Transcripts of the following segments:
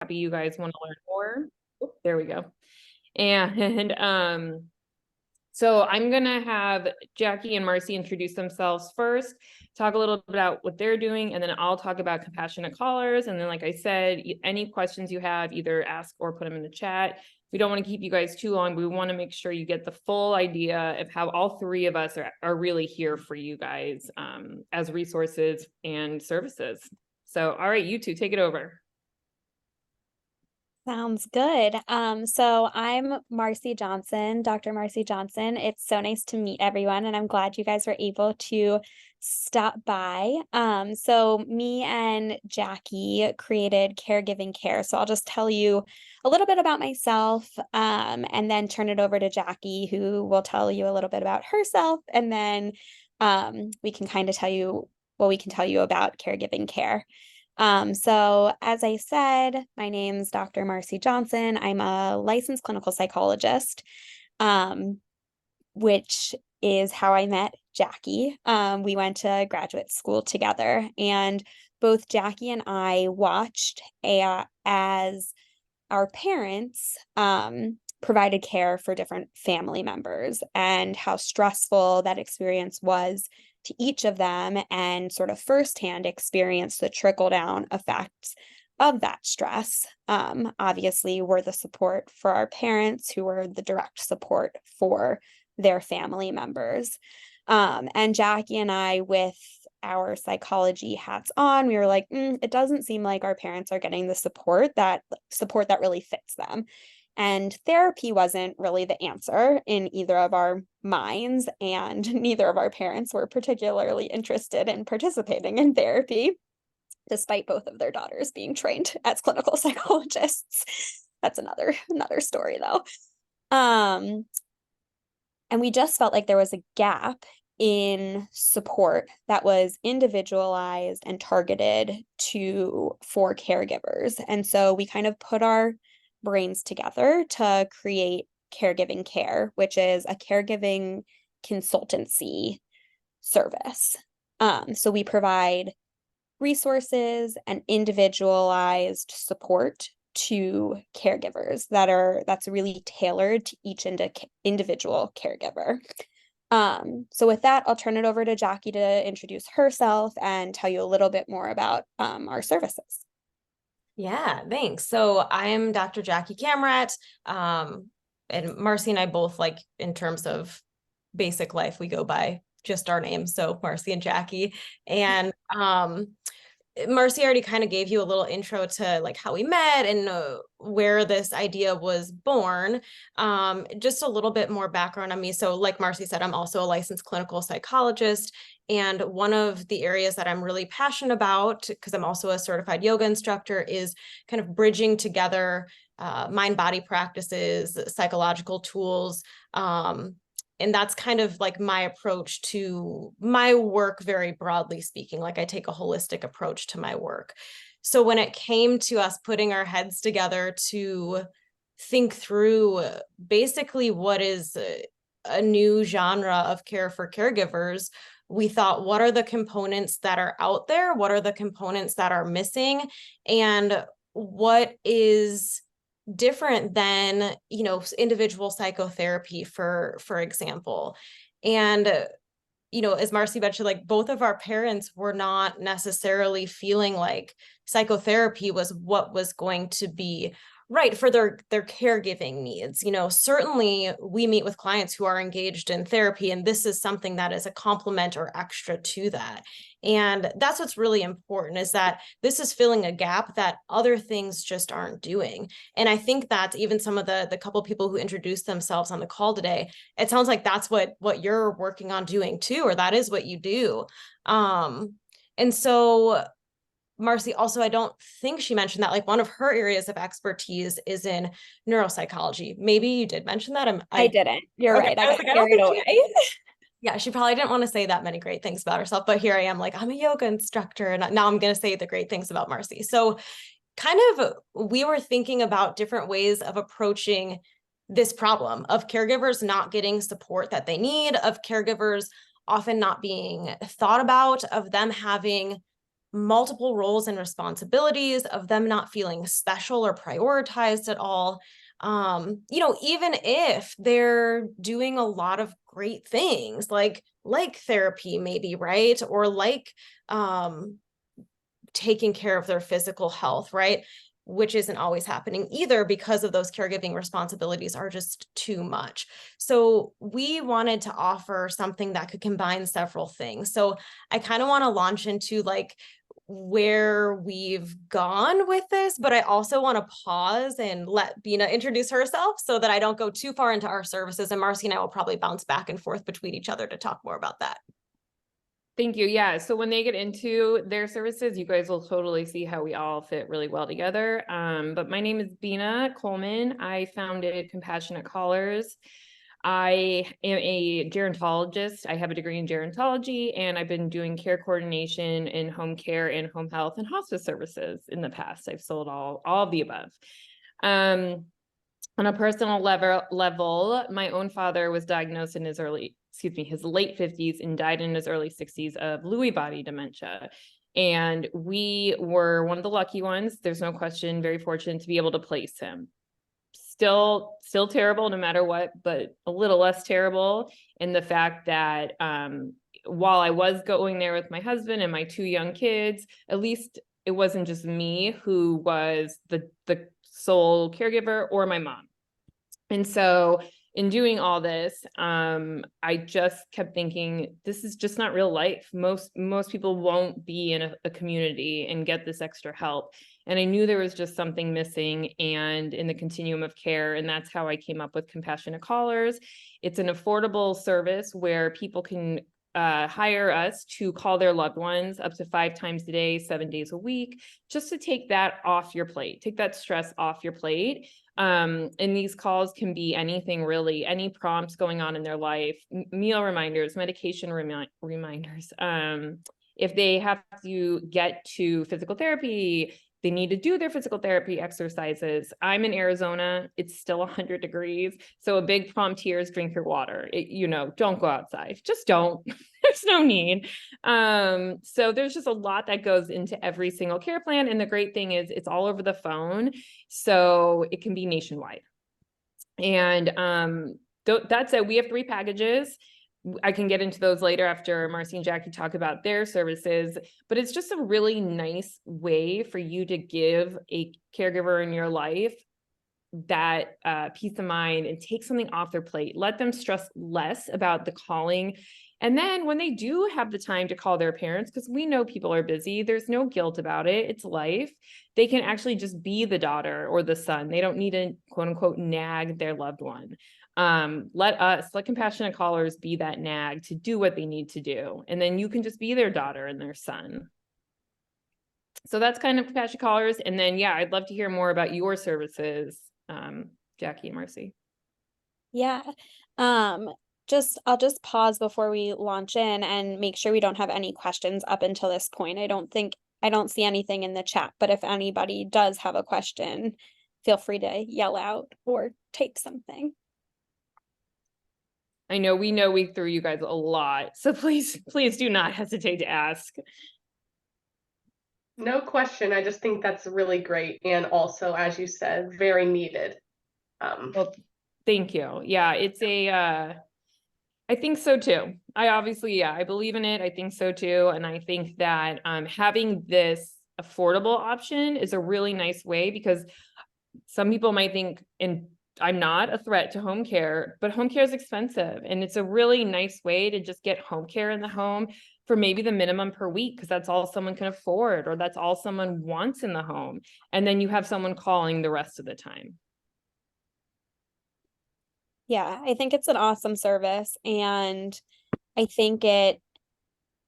happy you guys want to learn more. Oh, there we go. And so I'm gonna have Jackie and Marcy introduce themselves first, talk a little bit about what they're doing, and then I'll talk about compassionate callers. And then, like I said, any questions you have, either ask or put them in the chat. We don't want to keep you guys too long. We want to make sure you get the full idea of how all three of us are really here for you guys as resources and services. So, all right, you two, take it over. Sounds good. So I'm Marcy Johnson, Dr. Marcy Johnson. It's so nice to meet everyone, and I'm glad you guys were able to stop by. So me and Jackie created Caregiving Care. So I'll just tell you a little bit about myself, and then turn it over to Jackie, who will tell you a little bit about herself, and then we can kind of tell you what we can tell you about Caregiving Care. So as I said, my name's Dr. Marcy Johnson. I'm a licensed clinical psychologist, which is how I met Jackie. We went to graduate school together, and both Jackie and I watched as our parents provided care for different family members and how stressful that experience was to each of them, and sort of firsthand experience the trickle down effects of that stress. Obviously, we're the support for our parents, who were the direct support for their family members. And Jackie and I, with our psychology hats on, we were like, it doesn't seem like our parents are getting the support that really fits them. And therapy wasn't really the answer in either of our minds, and neither of our parents were particularly interested in participating in therapy, despite both of their daughters being trained as clinical psychologists. That's another story, though. And we just felt like there was a gap in support that was individualized and targeted for caregivers. And so we kind of put our brains together to create Caregiving Care, which is a caregiving consultancy service. So we provide resources and individualized support to caregivers that's really tailored to each individual caregiver. So with that, I'll turn it over to Jackie to introduce herself and tell you a little bit more about our services. Yeah, thanks. So I'm Dr. Jackie Camrat, and Marcy and I both, like, in terms of basic life, we go by just our names. So Marcy and Jackie. And Marcy already kind of gave you a little intro to like how we met and where this idea was born. Just a little bit more background on me. So like Marcy said, I'm also a licensed clinical psychologist. And one of the areas that I'm really passionate about, because I'm also a certified yoga instructor, is kind of bridging together mind-body practices, psychological tools, and that's kind of like my approach to my work, very broadly speaking. Like, I take a holistic approach to my work. So when it came to us putting our heads together to think through basically what is a new genre of care for caregivers, we thought, what are the components that are out there? What are the components that are missing? And what is different than, individual psychotherapy, for example. And, as Marcy mentioned, like, both of our parents were not necessarily feeling like psychotherapy was what was going to be right for their caregiving needs. Certainly we meet with clients who are engaged in therapy, and this is something that is a complement or extra to that. And that's what's really important, is that this is filling a gap that other things just aren't doing. And I think that even some of the couple people who introduced themselves on the call today, it sounds like that's what you're working on doing too, or that is what you do. And so Marcy also, I don't think she mentioned that, like, one of her areas of expertise is in neuropsychology. Maybe you did mention that. I didn't. You're okay, right. I got carried away. Yeah, she probably didn't want to say that many great things about herself, but here I am, like, I'm a yoga instructor, and now I'm going to say the great things about Marcy. So kind of, we were thinking about different ways of approaching this problem of caregivers not getting support that they need, of caregivers often not being thought about, of them having multiple roles and responsibilities, of them not feeling special or prioritized at all. You know, even if they're doing a lot of great things like therapy maybe, right? Or like taking care of their physical health, right? Which isn't always happening either, because of those caregiving responsibilities are just too much. So we wanted to offer something that could combine several things. So I kind of want to launch into like where we've gone with this, but I also want to pause and let Bina introduce herself so that I don't go too far into our services, and Marcy and I will probably bounce back and forth between each other to talk more about that. Thank you. Yeah. So when they get into their services, you guys will totally see how we all fit really well together. But my name is Bina Coleman. I founded Compassionate Callers. I am a gerontologist. I have a degree in gerontology, and I've been doing care coordination in home care and home health and hospice services in the past. I've sold all of the above. On a personal level, my own father was diagnosed in his late 50s and died in his early 60s of Lewy body dementia. And we were one of the lucky ones, there's no question, very fortunate to be able to place him. Still terrible no matter what, but a little less terrible in the fact that while I was going there with my husband and my 2 young kids, at least it wasn't just me who was the sole caregiver, or my mom. And so in doing all this, I just kept thinking, this is just not real life. Most people won't be in a community and get this extra help. And I knew there was just something missing and in the continuum of care. And that's how I came up with Compassionate Callers. It's an affordable service where people can hire us to call their loved ones up to 5 times a day, 7 days a week, just to take that off your plate, take that stress off your plate. And these calls can be anything really, any prompts going on in their life, meal reminders, medication reminders. If they have to get to physical therapy, they need to do their physical therapy exercises. I'm in Arizona, it's still 100 degrees. So a big prompt here is drink your water. Don't go outside, just don't. There's no need. So there's just a lot that goes into every single care plan. And the great thing is it's all over the phone. So it can be nationwide. And that said, we have 3 packages. I can get into those later after Marcy and Jackie talk about their services, but it's just a really nice way for you to give a caregiver in your life that peace of mind and take something off their plate, let them stress less about the calling. And then when they do have the time to call their parents, because we know people are busy, there's no guilt about it, it's life. They can actually just be the daughter or the son. They don't need to quote unquote nag their loved one. Let Compassionate Callers be that nag to do what they need to do. And then you can just be their daughter and their son. So that's kind of Compassionate Callers. And then, yeah, I'd love to hear more about your services, Jackie and Marcy. Yeah. I'll just pause before we launch in and make sure we don't have any questions up until this point. I don't see anything in the chat, but if anybody does have a question, feel free to yell out or type something. I know we threw you guys a lot, so please do not hesitate to ask. No question. I just think that's really great. And also, as you said, very needed. Well, thank you. Yeah, it's I think so too. I believe in it. I think so too. And I think that having this affordable option is a really nice way, because some people might think, and I'm not a threat to home care, but home care is expensive. And it's a really nice way to just get home care in the home for maybe the minimum per week, because that's all someone can afford, or that's all someone wants in the home. And then you have someone calling the rest of the time. Yeah, I think it's an awesome service, and I think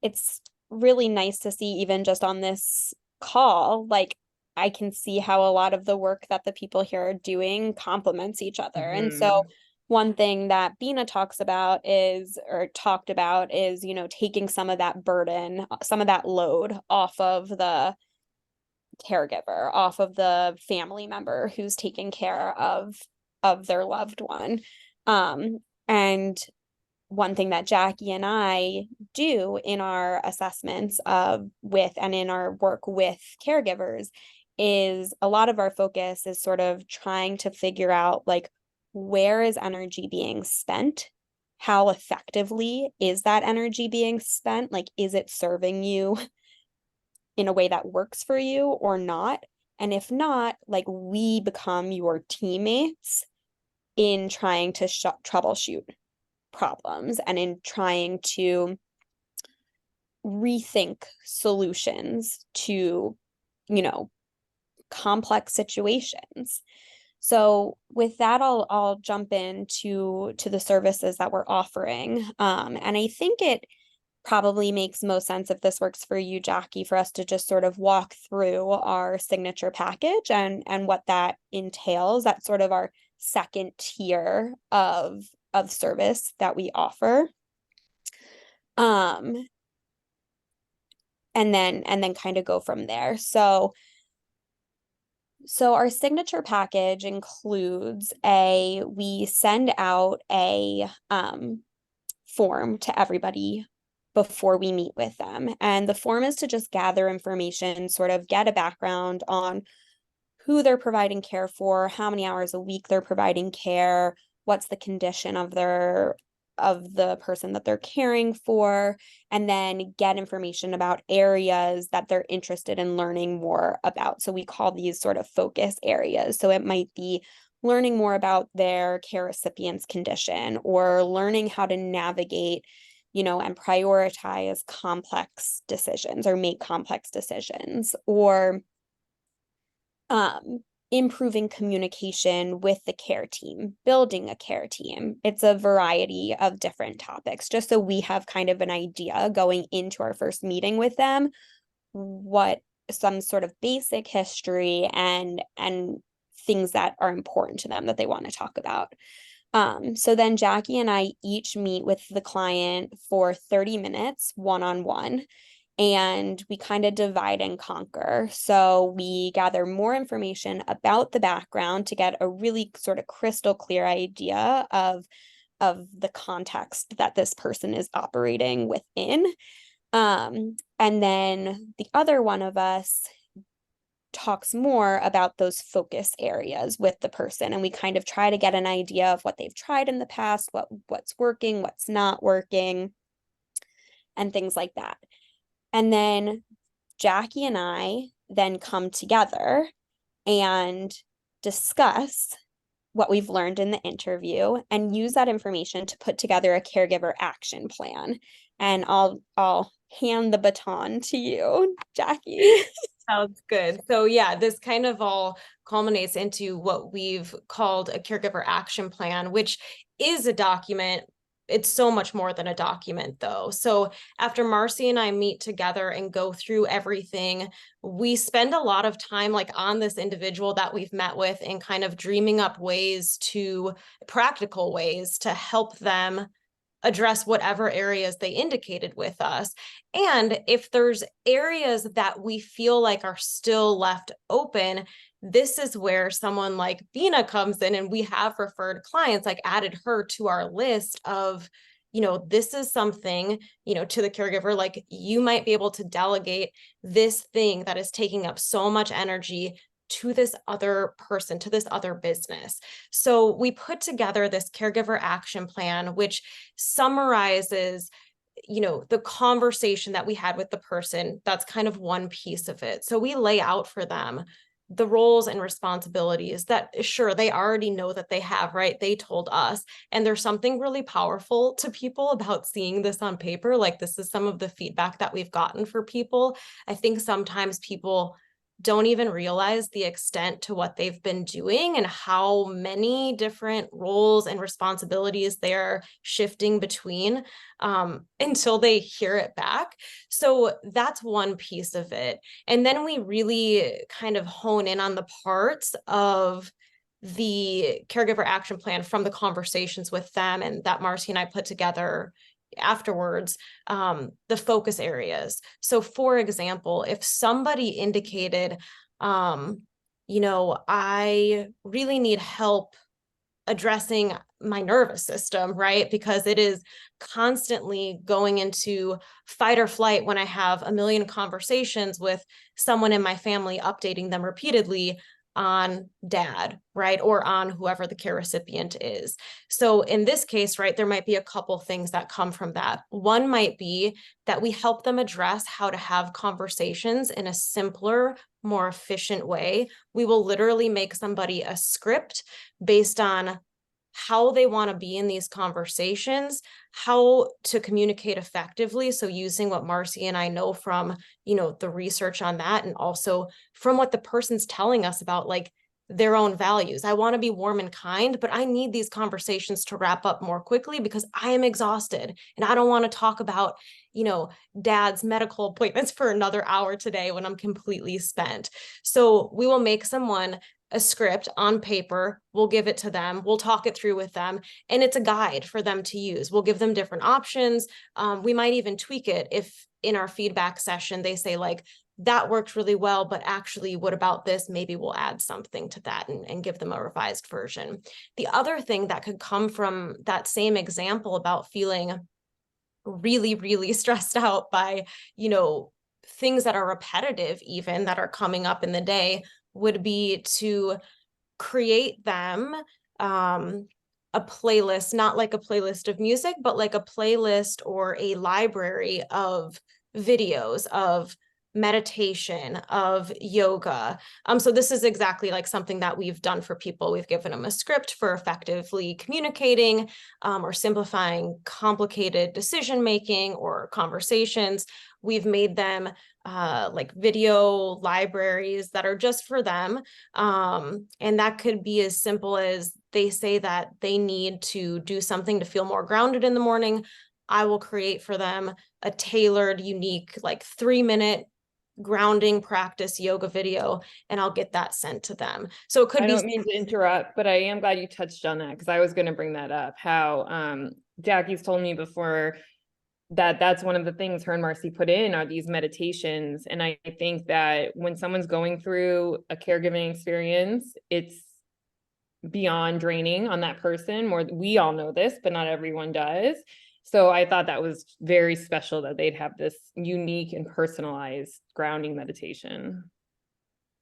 it's really nice to see, even just on this call, like I can see how a lot of the work that the people here are doing complements each other. And so one thing that Bina talked about is, taking some of that burden, some of that load off of the caregiver, off of the family member who's taking care of their loved one. And one thing that Jackie and I do in our assessments and in our work with caregivers is a lot of our focus is sort of trying to figure out like, where is energy being spent? How effectively is that energy being spent? Like, is it serving you in a way that works for you or not? And if not, like, we become your teammates in trying to troubleshoot problems and in trying to rethink solutions to, complex situations. So with that, I'll jump into the services that we're offering. And I think it probably makes most sense, if this works for you, Jackie, for us to just sort of walk through our signature package and what that entails. That's sort of our second tier of service that we offer. And then kind of go from there. So our signature package includes we send out a form to everybody before we meet with them. And the form is to just gather information, sort of get a background on who they're providing care for, how many hours a week they're providing care, what's the condition of the person that they're caring for, and then get information about areas that they're interested in learning more about. So we call these sort of focus areas. So it might be learning more about their care recipient's condition, or learning how to navigate, and prioritize complex decisions or make complex decisions, or improving communication with the care team, building a care team. It's a variety of different topics, just so we have kind of an idea going into our first meeting with them, what some sort of basic history and things that are important to them that they want to talk about. So then Jackie and I each meet with the client for 30 minutes one-on-one. And we kind of divide and conquer. So we gather more information about the background to get a really sort of crystal clear idea of the context that this person is operating within. And then the other one of us talks more about those focus areas with the person. And we kind of try to get an idea of what they've tried in the past, what's working, what's not working, and things like that. And then Jackie and I then come together and discuss what we've learned in the interview and use that information to put together a caregiver action plan. And I'll hand the baton to you, Jackie. Sounds good. So yeah, this kind of all culminates into what we've called a caregiver action plan, which is a document. It's so much more than a document though. So after Marcy and I meet together and go through everything, we spend a lot of time like on this individual that we've met with and kind of dreaming up practical ways to help them address whatever areas they indicated with us. And if there's areas that we feel like are still left open, this is where someone like Bina comes in, and we have referred clients, like added her to our list of, this is something, to the caregiver, like you might be able to delegate this thing that is taking up so much energy to this other person, to this other business. So we put together this caregiver action plan, which summarizes, the conversation that we had with the person. That's kind of one piece of it. So we lay out for them the roles and responsibilities that, sure, they already know that they have, right? They told us. And there's something really powerful to people about seeing this on paper. Like, this is some of the feedback that we've gotten for people. I think sometimes people don't even realize the extent to what they've been doing and how many different roles and responsibilities they're shifting between until they hear it back. So that's one piece of it. And then we really kind of hone in on the parts of the caregiver action plan from the conversations with them and that Marcy and I put together afterwards, the focus areas. So for example, if somebody indicated, I really need help addressing my nervous system, right? Because it is constantly going into fight or flight when I have a million conversations with someone in my family, updating them repeatedly on dad, right? Or on whoever the care recipient is. So in this case, right, there might be a couple things that come from that. One might be that we help them address how to have conversations in a simpler, more efficient way. We will literally make somebody a script based on how they want to be in these conversations, how to communicate effectively. So using what Marcy and I know from, the research on that, and also from what the person's telling us about like their own values. I want to be warm and kind, but I need these conversations to wrap up more quickly because I am exhausted and I don't want to talk about, dad's medical appointments for another hour today when I'm completely spent. So we will make someone a script on paper, we'll give it to them, we'll talk it through with them, and it's a guide for them to use. We'll give them different options. We might even tweak it if in our feedback session they say like, that worked really well, but actually what about this? Maybe we'll add something to that and give them a revised version. The other thing that could come from that same example about feeling really, really stressed out by, things that are repetitive, even that are coming up in the day, would be to create them a playlist, not like a playlist of music, but like a playlist or a library of videos of meditation, of yoga. So this is exactly like something that we've done for people. We've given them a script for effectively communicating or simplifying complicated decision-making or conversations. We've made them like video libraries that are just for them. And that could be as simple as they say that they need to do something to feel more grounded in the morning. I will create for them a tailored, unique, like 3-minute grounding practice yoga video, and I'll get that sent to them. So it could be. I don't mean to interrupt, but I am glad you touched on that because I was going to bring that up. How Jackie's told me before that that's one of the things her and Marcy put in are these meditations. And I think that when someone's going through a caregiving experience, it's beyond draining on that person. We all know this, but not everyone does. So I thought that was very special that they'd have this unique and personalized grounding meditation.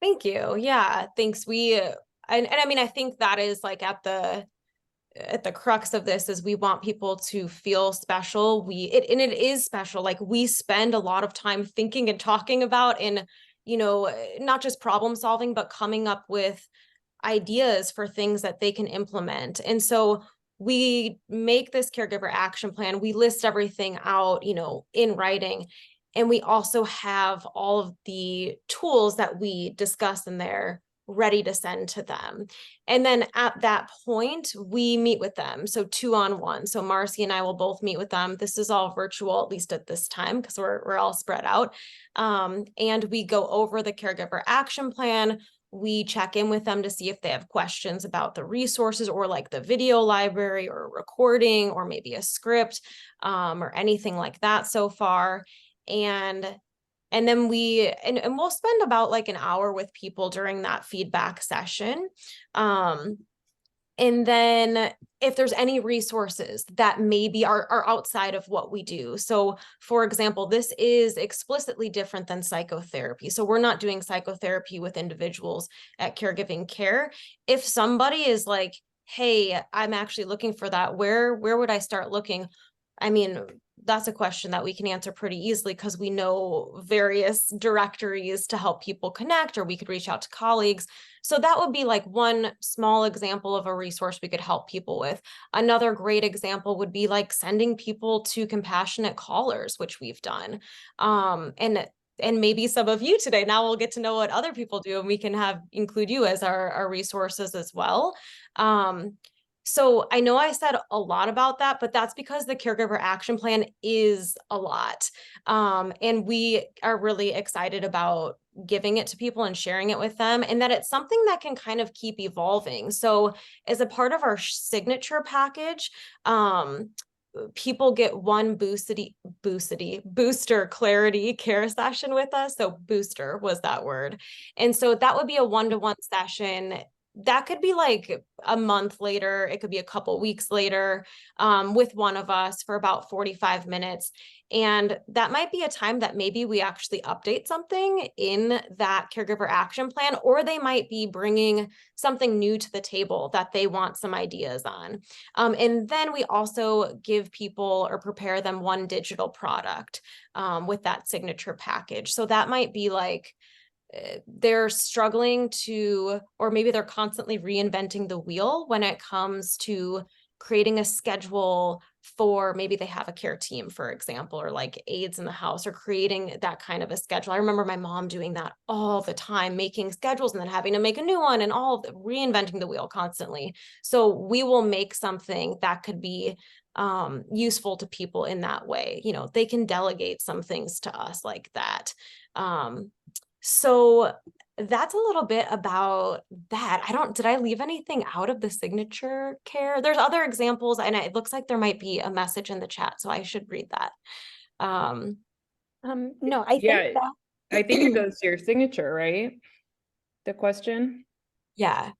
Thank you. Yeah, thanks. And I mean, I think that is like at the crux of this is we want people to feel special. It is special. Like we spend a lot of time thinking and talking about and, not just problem solving, but coming up with ideas for things that they can implement. And so we make this caregiver action plan. We list everything out, in writing. And we also have all of the tools that we discuss in there ready to send to them. And then at that point, we meet with them. So 2-on-1. So Marcy and I will both meet with them. This is all virtual, at least at this time, because we're all spread out. And we go over the caregiver action plan. We check in with them to see if they have questions about the resources or like the video library or recording or maybe a script or anything like that so far. And then we'll spend about like an hour with people during that feedback session. And then if there's any resources that maybe are outside of what we do. So for example, this is explicitly different than psychotherapy. So we're not doing psychotherapy with individuals at Caregiving Care. If somebody is like, hey, I'm actually looking for that, where would I start looking? I mean, that's a question that we can answer pretty easily because we know various directories to help people connect, or we could reach out to colleagues. So that would be like one small example of a resource we could help people with. Another great example would be like sending people to compassionate callers, which we've done. And maybe some of you today, now we'll get to know what other people do and we can include you as our resources as well. So I know I said a lot about that, but that's because the caregiver action plan is a lot. And we are really excited about giving it to people and sharing it with them, and that it's something that can kind of keep evolving. So as a part of our signature package, people get one booster clarity care session with us. So booster was that word. And so that would be a 1-to-1 session that could be like a month later, it could be a couple weeks later, with one of us for about 45 minutes. And that might be a time that maybe we actually update something in that caregiver action plan, or they might be bringing something new to the table that they want some ideas on. And then we also give people or prepare them one digital product with that signature package. So that might be like, they're struggling to, or maybe they're constantly reinventing the wheel when it comes to creating a schedule for, maybe they have a care team, for example, or like aides in the house, or creating that kind of a schedule. I remember my mom doing that all the time, making schedules and then having to make a new one, and all of the, reinventing the wheel constantly. So we will make something that could be useful to people in that way. You know, they can delegate some things to us like that. So that's a little bit about that. Did I leave anything out of the signature care? There's other examples, and it looks like there might be a message in the chat, so I should read that. No, I Yeah, think that I think it goes to your signature, right? The question. Yeah.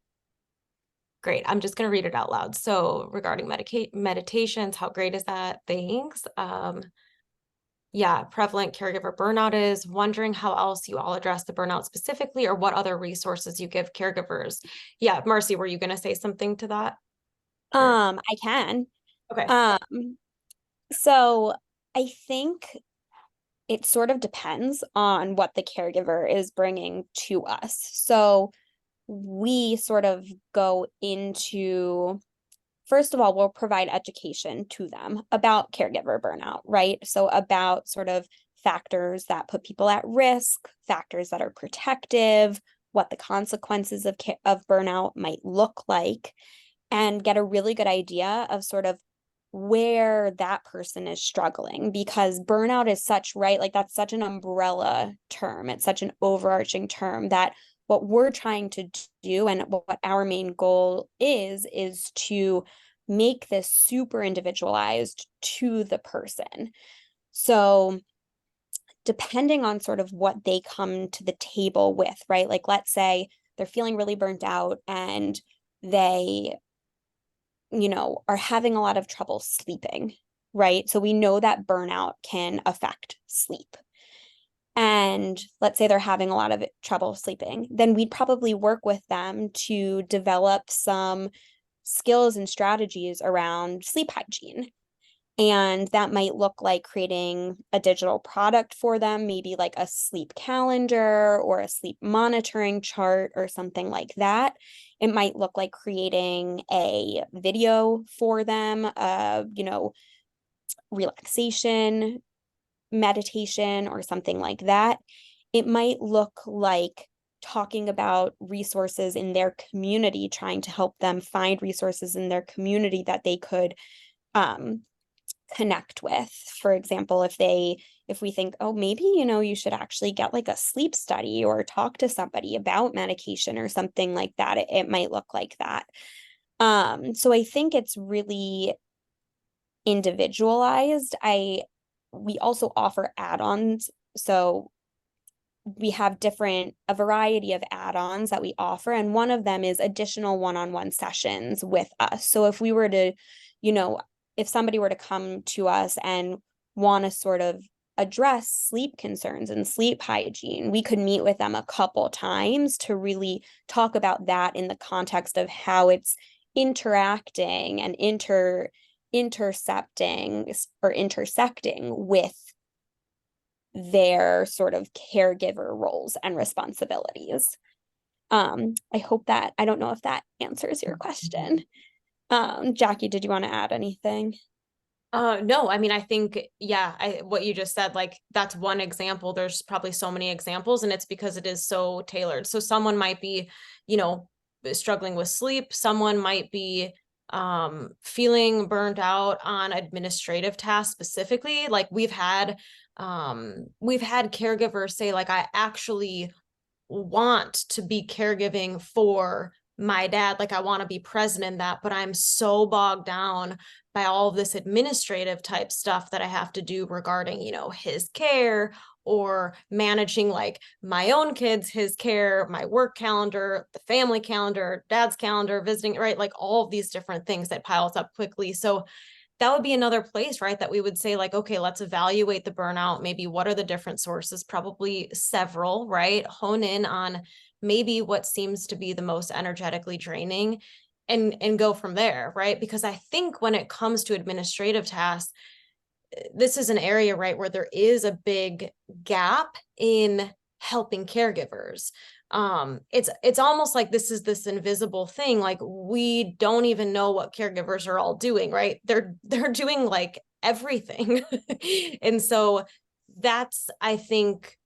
Great. I'm just going to read it out loud. So regarding meditations, how great is that? Thanks. Yeah, prevalent caregiver burnout is wondering how else you all address the burnout specifically, or what other resources you give caregivers. Yeah, Marcy, were you going to say something to that? I can. Okay. So I think it sort of depends on what the caregiver is bringing to us. So we sort of go into, first of all, we'll provide education to them about caregiver burnout, right? So about sort of factors that put people at risk, factors that are protective, what the consequences of burnout might look like, and get a really good idea of sort of where that person is struggling, because burnout is such, right? Like that's such an umbrella term. It's such an overarching term that what we're trying to do, and what our main goal is to make this super individualized to the person. So depending on sort of what they come to the table with, right? Like let's say they're feeling really burnt out and they, you know, are having a lot of trouble sleeping, right? So we know that burnout can affect sleep. And let's say they're having a lot of trouble sleeping, then we'd probably work with them to develop some skills and strategies around sleep hygiene. And that might look like creating a digital product for them, maybe like a sleep calendar or a sleep monitoring chart or something like that. It might look like creating a video for them, you know, relaxation, meditation, or something like that. It might look like talking about resources in their community, trying to help them find resources in their community that they could connect with. For example, if we think, oh, maybe, you know, you should actually get like a sleep study or talk to somebody about medication or something like that, it might look like that. So I think it's really individualized. We also offer add-ons. So we have a variety of add-ons that we offer, and one of them is additional one-on-one sessions with us. So if we were to, you know, if somebody were to come to us and want to sort of address sleep concerns and sleep hygiene, we could meet with them a couple times to really talk about that in the context of how it's interacting and intersecting with their sort of caregiver roles and responsibilities. I don't know if that answers your question. Jackie, did you want to add anything? No, I mean, I think, yeah, what you just said, like that's one example. There's probably so many examples, and it's because it is so tailored. So someone might be, you know, struggling with sleep. Someone might be feeling burned out on administrative tasks specifically. Like we've had caregivers say, like, I actually want to be caregiving for my dad, like I want to be present in that, but I'm so bogged down by all of this administrative type stuff that I have to do regarding, you know, his care or managing like my own kids, his care, my work calendar, the family calendar, dad's calendar, visiting, right? Like all of these different things that piles up quickly. So that would be another place, right? That we would say like, okay, let's evaluate the burnout. Maybe what are the different sources? Probably several, right? Hone in on maybe what seems to be the most energetically draining and go from there, right? Because I think when it comes to administrative tasks, this is an area, right, where there is a big gap in helping caregivers. It's almost like this is this invisible thing, like we don't even know what caregivers are all doing, right? They're doing like everything. And so that's, I think,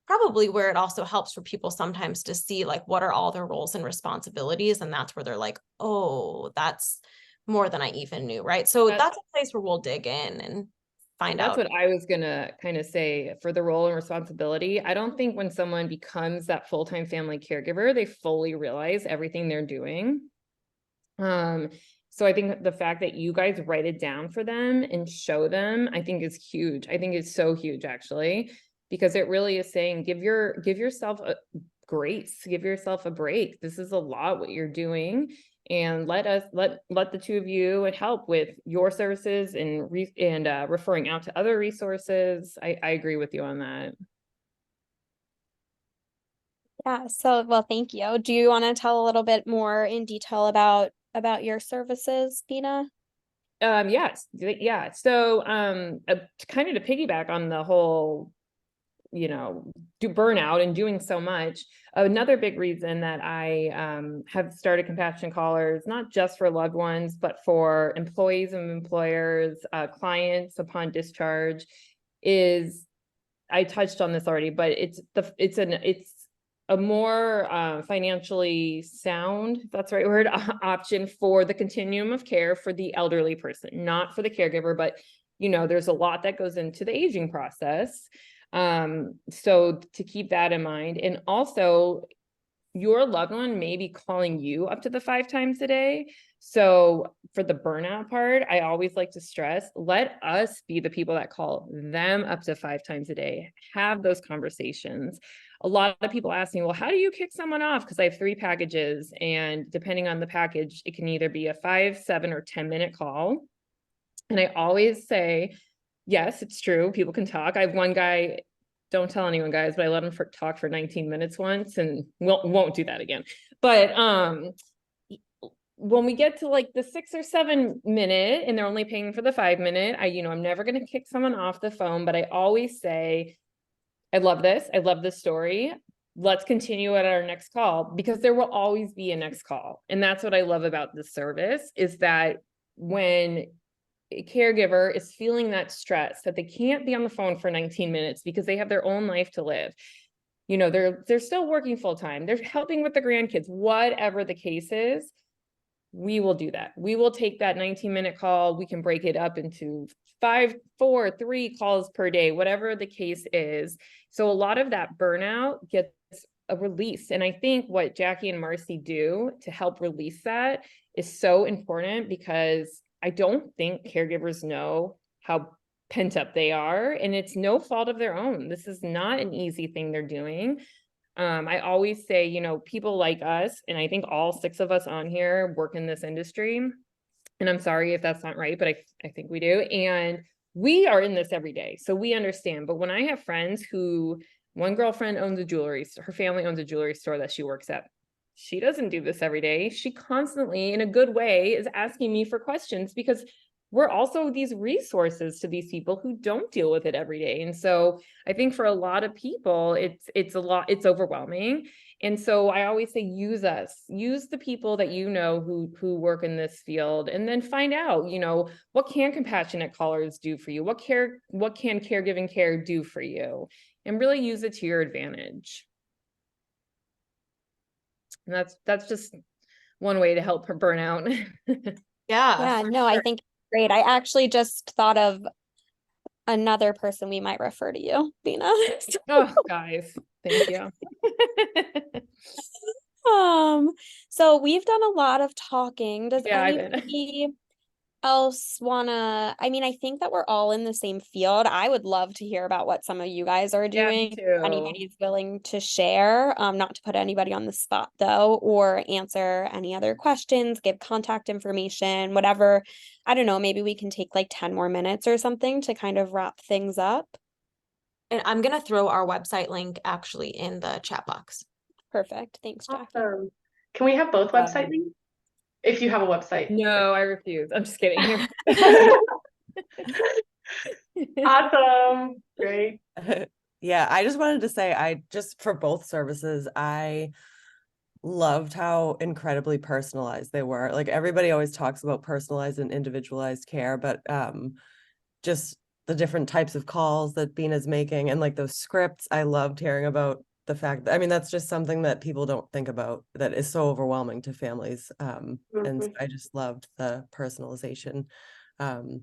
probably where it also helps for people sometimes to see like what are all their roles and responsibilities, and that's where they're like, oh, that's more than I even knew, right? So that's a place where we'll dig in and find That's out. what I was gonna kind of say for the role and responsibility. I don't think when someone becomes that full-time family caregiver, they fully realize everything they're doing. So I think the fact that you guys write it down for them and show them, I think is huge. I think it's so huge actually, because it really is saying, give yourself a grace, give yourself a break. This is a lot what you're doing. And let the two of you help with your services and referring out to other resources. I agree with you on that. Yeah, so well, thank you. Do you want to tell a little bit more in detail about your services, Bina? Yes, yeah. So kind of to piggyback on the whole, do burnout and doing so much. Another big reason that I have started compassion callers, not just for loved ones, but for employees and employers, clients upon discharge, is, I touched on this already, but it's a more financially sound, if that's the right word, option for the continuum of care for the elderly person, not for the caregiver, but there's a lot that goes into the aging process. So to keep that in mind, and also your loved one may be calling you up to the 5 times a day. So for the burnout part, I always like to stress, let us be the people that call them up to 5 times a day. Have those conversations. A lot of people ask me, well, how do you kick someone off? Because I have 3 packages, and depending on the package, it can either be a 5, 7, or 10-minute call. And I always say, yes, it's true. People can talk. I have one guy, don't tell anyone, guys, but I let him talk for 19 minutes once, and won't do that again. But when we get to like the 6 or 7 minute and they're only paying for the 5 minute, I'm never going to kick someone off the phone, but I always say, I love this. I love this story. Let's continue at our next call, because there will always be a next call. And that's what I love about this service, is that when a caregiver is feeling that stress that they can't be on the phone for 19 minutes because they have their own life to live, they're still working full time, they're helping with the grandkids, whatever the case is, we will do that. We will take that 19-minute call. We can break it up into 5, 4, 3 calls per day, whatever the case is. So a lot of that burnout gets a release. And I think what Jackie and Marcy do to help release that is so important, because I don't think caregivers know how pent up they are, and it's no fault of their own. This is not an easy thing they're doing. I always say, people like us, and I think all 6 of us on here work in this industry, and I'm sorry if that's not right, but I think we do. And we are in this every day, so we understand. But when I have friends one girlfriend owns a jewelry, her family owns a jewelry store that she works at. She doesn't do this every day. She constantly, in a good way, is asking me for questions, because we're also these resources to these people who don't deal with it every day. And so I think for a lot of people, it's overwhelming. And so I always say, use us, use the people that who work in this field, and then find out, what can compassionate callers do for you? What can caregiving care do for you? And really use it to your advantage. And that's just one way to help her burnout. Yeah, for no, sure. I think it's great. I actually just thought of another person we might refer to you, Bina. Oh, guys, thank you. So we've done a lot of talking. Does Yeah, anybody else wanna, I mean, I think that we're all in the same field. I would love to hear about what some of you guys are Yeah, me doing. If too. anybody's willing to share, not to put anybody on the spot though, or answer any other questions, give contact information, whatever. I don't know, maybe we can take like 10 more minutes or something to kind of wrap things up. And I'm gonna throw our website link actually in the chat box. Perfect. Thanks, Jackie. Awesome. Can we have both website links? If you have a website. No, I refuse. I'm just kidding. Awesome. Great. Yeah, I just wanted to say, I just for both services, I loved how incredibly personalized they were. Like everybody always talks about personalized and individualized care, but just the different types of calls that Bina's making and like those scripts, I loved hearing about the fact that, I mean, that's just something that people don't think about that is so overwhelming to families. And so I just loved the personalization. And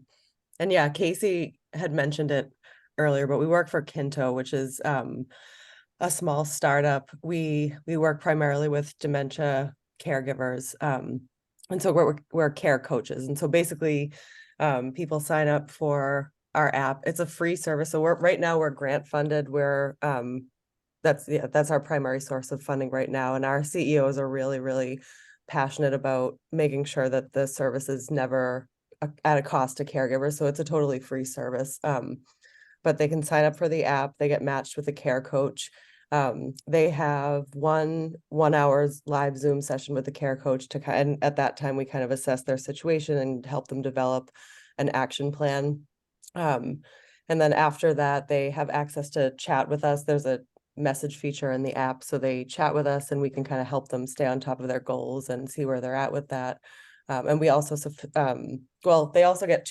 yeah, Casey had mentioned it earlier, but we work for Kinto, which is a small startup. We work primarily with dementia caregivers. And so we're care coaches. And so basically people sign up for our app. It's a free service. So right now we're grant funded. That's our primary source of funding right now. And our CEOs are really, really passionate about making sure that the service is never at a cost to caregivers. So it's a totally free service. But they can sign up for the app. They get matched with a care coach. They have one hour's live Zoom session with the care coach and at that time we kind of assess their situation and help them develop an action plan. And then after that, they have access to chat with us. There's a message feature in the app, so they chat with us and we can kind of help them stay on top of their goals and see where they're at with that. And we also, they also get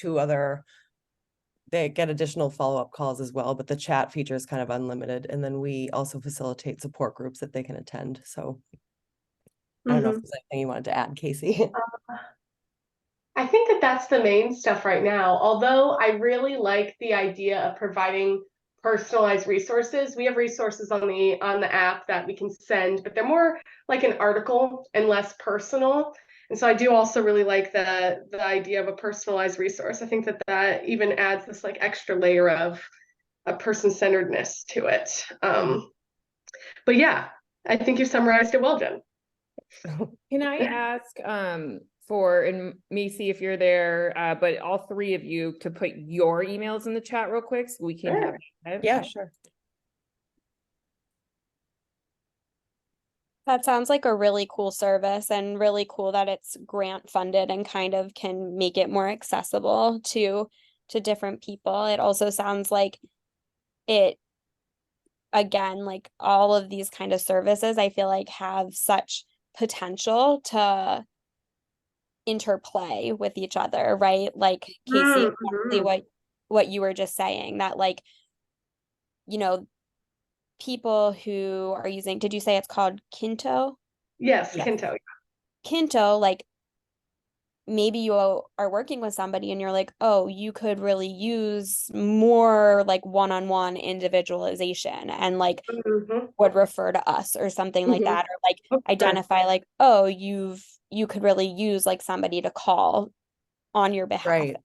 they get additional follow-up calls as well, but the chat feature is kind of unlimited. And then we also facilitate support groups that they can attend. So I don't know if there's anything you wanted to add, Casey. I think that that's the main stuff right now. Although I really like the idea of providing personalized resources. We have resources on the app that we can send, but they're more like an article and less personal. And so I do also really like the idea of a personalized resource. I think that that even adds this like extra layer of a person-centeredness to it. But yeah, I think you summarized it well, Jen. Can I ask and Macy, if you're there, but all three of you to put your emails in the chat real quick so we can Sure. have Yeah, sure. That sounds like a really cool service and really cool that it's grant funded and kind of can make it more accessible to different people. It also sounds like it, again, like all of these kind of services, I feel like have such potential to interplay with each other, right? Like Casey, exactly what you were just saying, that like, you know, people who are using, did you say it's called Kinto? Yes, Yes. Kinto. Kinto, like maybe you are working with somebody and you're like, oh, you could really use more like one-on-one individualization and like would refer to us or something like that, or like identify like, oh, you could really use like somebody to call on your behalf, Right.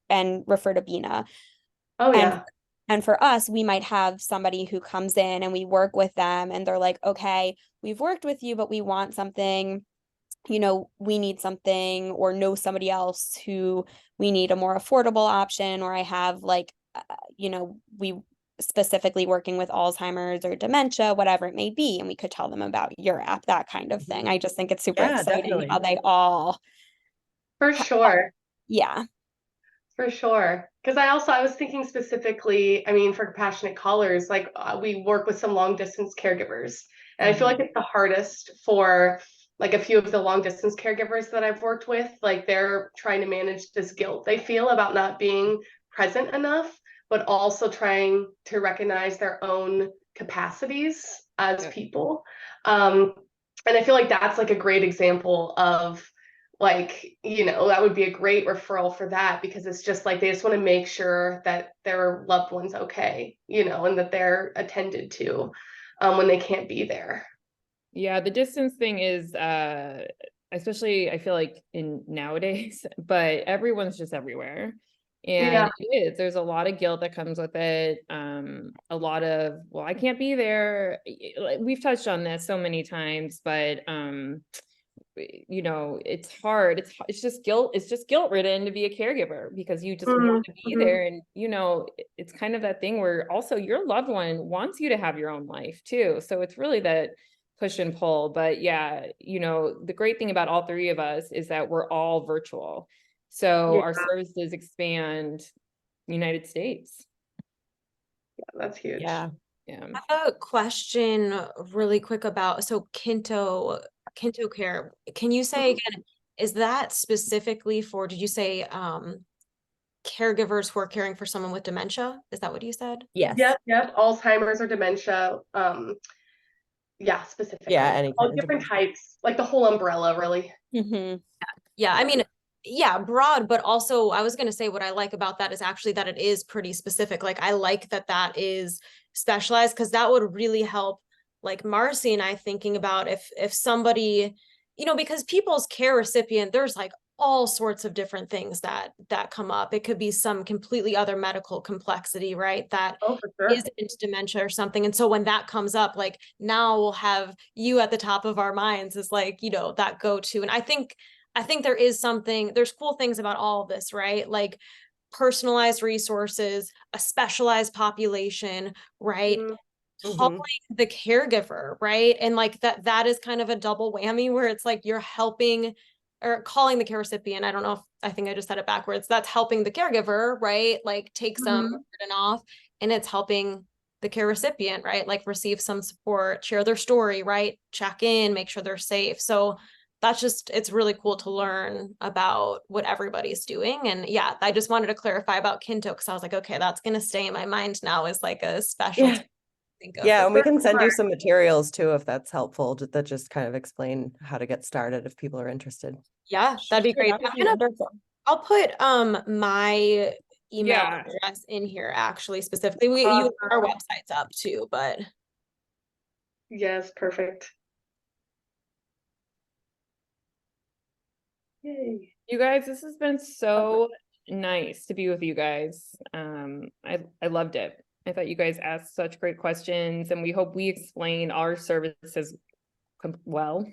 and refer to Bina. Oh yeah. And for us, we might have somebody who comes in and we work with them and they're like, okay, we've worked with you, but we want something, you know, we need something, or know somebody else who we need a more affordable option, or I have like, you know, we specifically working with Alzheimer's or dementia, whatever it may be, and we could tell them about your app, that kind of thing. I just think it's super exciting Definitely. how they all, For sure. yeah. For sure. Because I was thinking specifically, I mean, for compassionate callers, like we work with some long distance caregivers. And I feel like it's the hardest for like a few of the long distance caregivers that I've worked with. Like they're trying to manage this guilt they feel about not being present enough, but also trying to recognize their own capacities as people. And I feel like that's like a great example of like, you know, that would be a great referral for that, because it's just like they just want to make sure that their loved one's okay, you know, and that they're attended to when they can't be there. Yeah, the distance thing is especially I feel like in nowadays, but everyone's just everywhere. Yeah. And it is, there's a lot of guilt that comes with it. A lot of, well, I can't be there. Like, we've touched on this so many times, but you know, it's hard. It's just guilt. It's just guilt ridden to be a caregiver because you just want to be Mhm. there. And, you know, it's kind of that thing where also your loved one wants you to have your own life too. So it's really that push and pull. But yeah, you know, the great thing about all three of us is that we're all virtual. So Yeah. our services expand United States. That's huge. Yeah. Yeah. I have a question really quick about, so Kinto Care. Can you say again, is that specifically for, did you say caregivers who are caring for someone with dementia? Is that what you said? Yes. Yep. Alzheimer's or dementia. Yeah, specifically. Yeah, any All kind of different dementia. types, like the whole umbrella, really. Mm-hmm. Yeah, I mean, yeah, broad, but also I was going to say what I like about that is actually that it is pretty specific. Like I like that that is specialized because that would really help like Marcy and I thinking about if somebody, you know, because people's care recipient, there's like all sorts of different things that come up. It could be some completely other medical complexity, right? That Oh, for sure. isn't dementia or something. And so when that comes up, like now we'll have you at the top of our minds as like, you know, that go-to. And I think there is something, there's cool things about all of this, right? Like personalized resources, a specialized population, right? Calling the caregiver, right? And like that is kind of a double whammy where it's like you're helping or calling the care recipient. I don't know if I think I just said it backwards. That's helping the caregiver, right? Like take some burden off, and it's helping the care recipient, right? Like receive some support, share their story, right? Check in, make sure they're safe. So that's just, it's really cool to learn about what everybody's doing. And yeah, I just wanted to clarify about Kinto because I was like, okay, that's going to stay in my mind now as like a specialty. Yeah. Think of. Yeah, and we can send you sure. some materials too if that's helpful, that just kind of explain how to get started if people are interested. Yeah, that'd be great. That would be wonderful. I'll put my email Yeah. address in here actually specifically. You our website's up too, but Yes, perfect. Yay. You guys, this has been so nice to be with you guys. I loved it. I thought you guys asked such great questions, and we hope we explain our services well.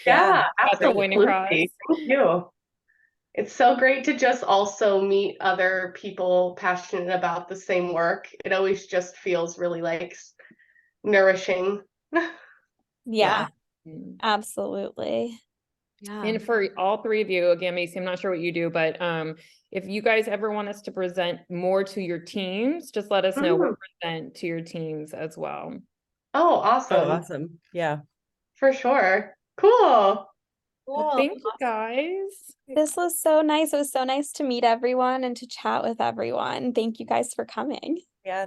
Yeah, Got the point across. absolutely. Thank you. It's so great to just also meet other people passionate about the same work. It always just feels really like nourishing. Yeah, Mm. absolutely. yeah. And for all three of you, again, Macy, I'm not sure what you do, but if you guys ever want us to present more to your teams, just let us know. We'll present to your teams as well. Oh, awesome. Oh, awesome. Yeah. For sure. Cool. Well, thank you guys. This was so nice. It was so nice to meet everyone and to chat with everyone. Thank you guys for coming. Yeah.